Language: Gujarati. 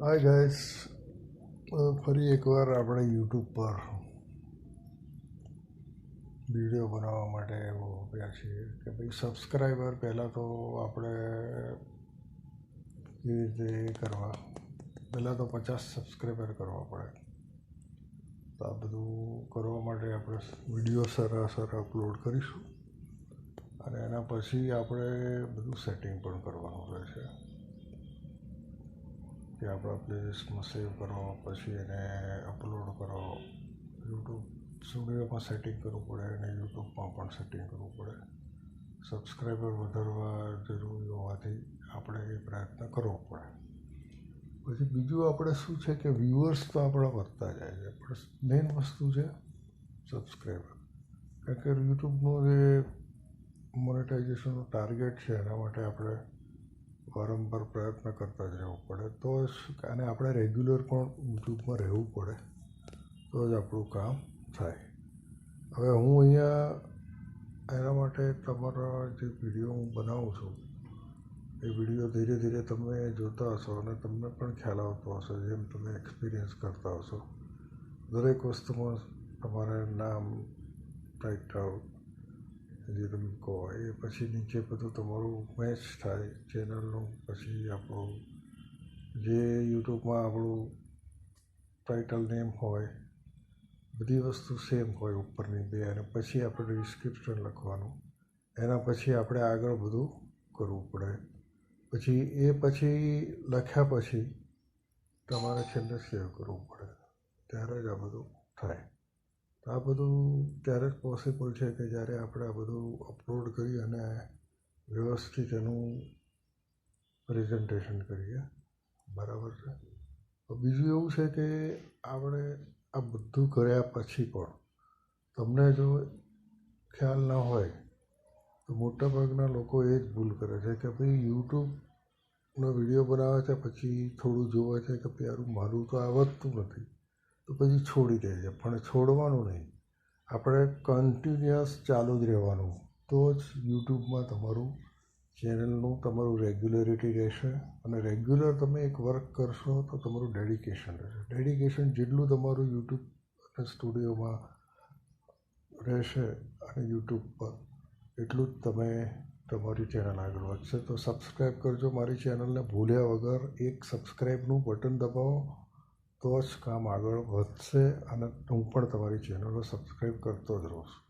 હાય ગાઈસ, ફરી એકવાર આપણે યુટ્યુબ પર વિડીયો બનાવવા માટે ઉભ્યા છીએ કે ભાઈ સબસ્ક્રાઈબર પહેલાં તો આપણે કેવી રીતે કરવા પહેલાં તો 50 સબસ્ક્રાઈબર કરવા પડે. તો આ બધું કરવા માટે આપણે વિડીયો સરાસર અપલોડ કરીશું અને એના પછી આપણે બધું સેટિંગ પણ કરવાનું રહેશે કે આપણા પ્લેલિસ્ટમાં સેવ કરો, પછી એને અપલોડ કરો. યુટ્યુબ સ્ટુડિયોમાં સેટિંગ કરવું પડે અને યુટ્યુબમાં પણ સેટિંગ કરવું પડે. સબસ્ક્રાઈબર વધારવા જરૂરી હોવાથી આપણે એ પ્રયત્ન કરવો પડે. પછી બીજું આપણે શું છે કે વ્યૂઅર્સ તો આપણા વધતા જાય છે, પણ મેઇન વસ્તુ છે સબસ્ક્રાઈબર. કારણ કે યુટ્યુબનું જે મોનેટાઇઝેશનનું ટાર્ગેટ છે એના માટે આપણે વારંવાર પ્રયત્ન કરતા જ રહેવું પડે. તો અને આપણે રેગ્યુલર પણ યુટ્યુબમાં રહેવું પડે, તો જ આપણું કામ થાય. હવે હું અહીંયા એના માટે તમારા જે વિડીયો હું બનાવું છું એ વિડીયો ધીરે ધીરે તમે જોતા હશો અને તમને પણ ખ્યાલ આવતો હશે, જેમ તમે એક્સપિરિયન્સ કરતા હશો. દરેક વસ્તુમાં તમારે નામ, ટાઇટલ જે તમે કહો એ પછી નીચે બધું તમારું મેચ થાય ચેનલનું. પછી આપણું જે યુટ્યુબમાં આપણું ટાઇટલ નેમ હોય, બધી વસ્તુ સેમ હોય ઉપરની બે, અને પછી આપણે ડિસ્ક્રિપ્શન લખવાનું. એના પછી આપણે આગળ બધું કરવું પડે. પછી લખ્યા પછી તમારે છેલ્લે સેવ કરવું પડે, ત્યારે જ આ બધું થાય. તો આ બધું ત્યારે જ પોસિબલ છે કે જ્યારે આપણે આ બધું અપલોડ કરી અને વ્યવસ્થિત એનું પ્રેઝન્ટેશન કરીએ. બરાબર છે. તો બીજું એવું છે કે આપણે આ બધું કર્યા પછી પણ તમને જો ખ્યાલ ન હોય તો મોટાભાગના લોકો એ જ ભૂલ કરે છે કે ભાઈ યુટ્યુબનો વિડીયો બનાવે છે, પછી થોડું જોવે છે કે ભાઈ યાર મારું તો આવડતું નથી, તો પછી છોડી દે છે. પણ છોડવાનું નહીં, આપણે કન્ટિન્યુઅસ ચાલુ જ રહેવાનું. તો જ યુટ્યુબમાં તમારું ચેનલનું તમારું રેગ્યુલરિટી રહેશે. અને રેગ્યુલર તમે એક વર્ક કરશો તો તમારું ડેડિકેશન રહેશે. ડેડિકેશન જેટલું તમારું યુટ્યુબ અને સ્ટુડિયોમાં રહેશે અને યુટ્યુબ પર, એટલું જ તમારી ચેનલ આગળ વધશે. તો સબસ્ક્રાઈબ કરજો મારી ચેનલને ભૂલ્યા વગર. એક સબસ્ક્રાઈબનું બટન દબાવો તો જ કામ આગળ વધશે. અને હું પણ તમારી ચેનલો સબસ્ક્રાઈબ કરતો જ રહું છું.